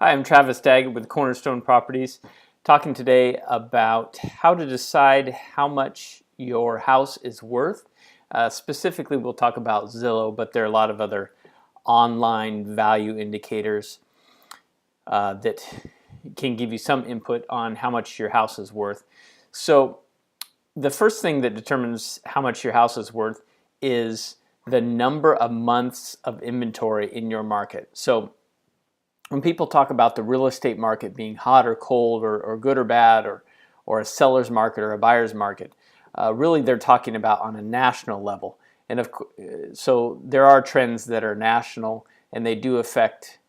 Hi, I'm Travis Daggett with Cornerstone Properties, talking today about how to decide how much your house is worth. Specifically, we'll talk about Zillow, but there are a lot of other online value indicators that can give you some input on how much your house is worth. So the first thing that determines how much your house is worth is the number of months of inventory in your market. So when people talk about the real estate market being hot or cold or good or bad or a seller's market or a buyer's market, really they're talking about on a national level. And so there are trends that are national and they do affect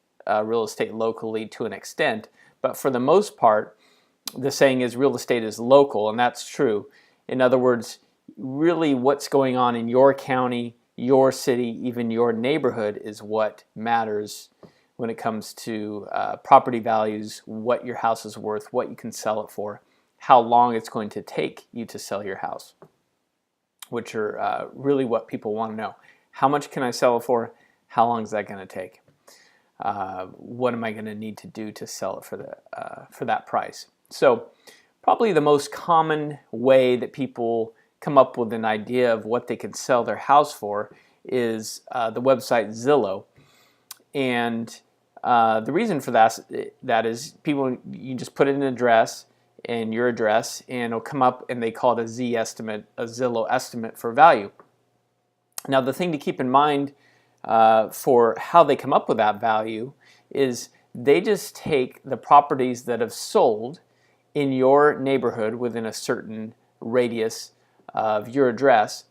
real estate locally to an extent. But for the most part, the saying is real estate is local, and that's true. In other words, really what's going on in your county, your city, even your neighborhood is what matters when it comes to property values, what your house is worth, what you can sell it for, how long it's going to take you to sell your house, which are really what people want to know. How much can I sell it for? How long is that going to take? What am I going to need to do to sell it for that price? So probably the most common way that people come up with an idea of what they can sell their house for is the website Zillow. And the reason for that is you just put in an address and your address, and it'll come up, and they call it a Z estimate, a Zillow estimate for value. Now, the thing to keep in mind for how they come up with that value is they just take the properties that have sold in your neighborhood within a certain radius of your address,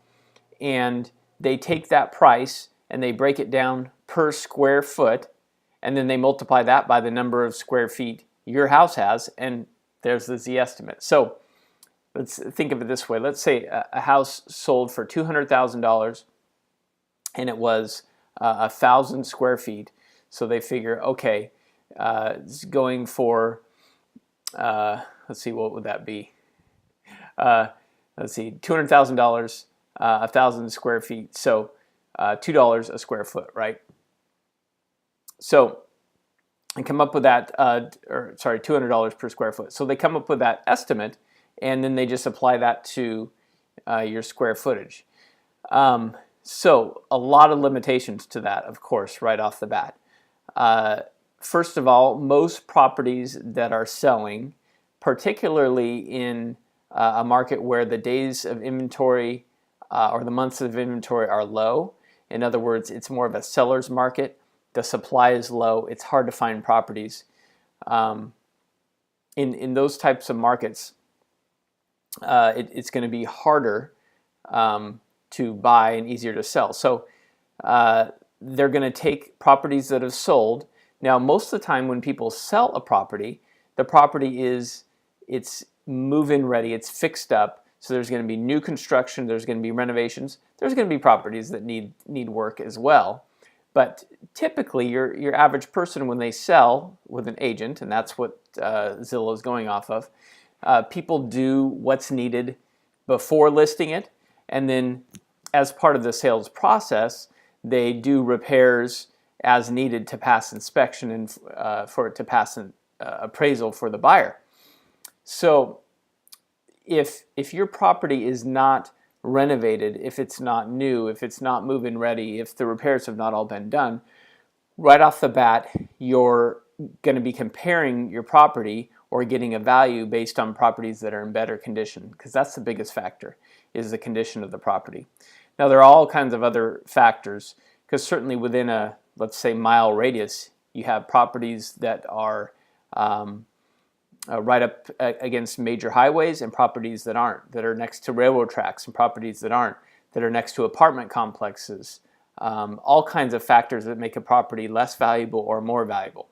and they take that price and they break it down per square foot, and then they multiply that by the number of square feet your house has, and there's the Z estimate. So let's think of it this way. Let's say a house sold for $200,000 and it was 1,000 square feet. So they figure, okay, it's going for, let's see, what would that be? Let's see, $200,000, 1,000 square feet. So $2 a square foot, right? So and come up with that, $200 per square foot. So they come up with that estimate, and then they just apply that to your square footage. So a lot of limitations to that, of course, right off the bat. First of all, most properties that are selling, particularly in a market where the days of inventory or the months of inventory are low, in other words, it's more of a seller's market, the supply is low, it's hard to find properties. In those types of markets, it's going to be harder to buy and easier to sell. So they're going to take properties that have sold. Now, most of the time when people sell a property, the property it's move-in ready, it's fixed up. So there's going to be new construction, there's going to be renovations, there's going to be properties that need work as well. But typically, your average person, when they sell with an agent, and that's what Zillow is going off of, people do what's needed before listing it, and then as part of the sales process, they do repairs as needed to pass inspection and for it to pass an appraisal for the buyer. So if your property is not renovated, if it's not new, if it's not move-in ready, if the repairs have not all been done, right off the bat, you're going to be comparing your property or getting a value based on properties that are in better condition, because that's the biggest factor, is the condition of the property. Now, there are all kinds of other factors, because certainly within a, let's say, mile radius, you have properties that are right up against major highways and properties that aren't, that are next to railroad tracks, and properties that aren't, that are next to apartment complexes, all kinds of factors that make a property less valuable or more valuable.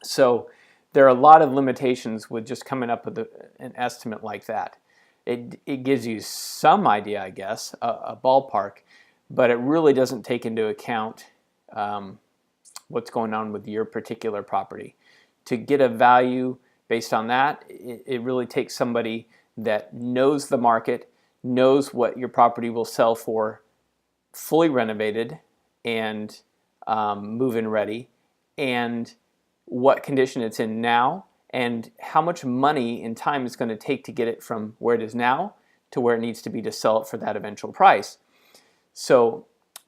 So there are a lot of limitations with just coming up with an estimate like that. It gives you some idea, I guess, a ballpark, but it really doesn't take into account what's going on with your particular property. To get a value based on that, it really takes somebody that knows the market, knows what your property will sell for, fully renovated and move-in ready, and what condition it's in now and how much money and time it's going to take to get it from where it is now to where it needs to be to sell it for that eventual price. So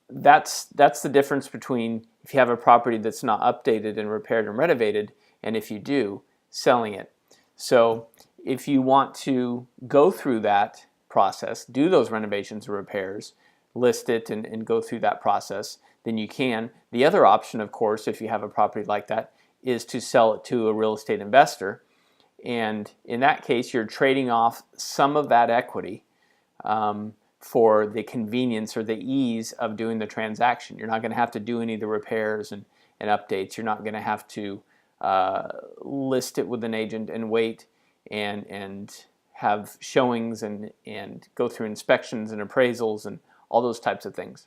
that's the difference between if you have a property that's not updated and repaired and renovated, and if you do, selling it. So if you want to go through that process, do those renovations or repairs, list it and go through that process, then you can. The other option, of course, if you have a property like that, is to sell it to a real estate investor. And in that case, you're trading off some of that equity for the convenience or the ease of doing the transaction. You're not going to have to do any of the repairs and updates. You're not going to have to list it with an agent and wait and have showings and go through inspections and appraisals and all those types of things.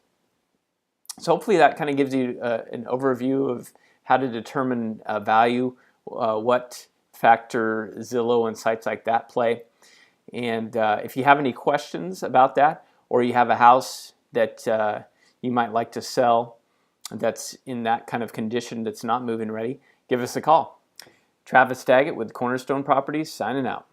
So hopefully that kind of gives you an overview of how to determine value, what factor Zillow and sites like that play. And if you have any questions about that, or you have a house that you might like to sell that's in that kind of condition that's not move-in ready, give us a call. Travis Daggett with Cornerstone Properties signing out.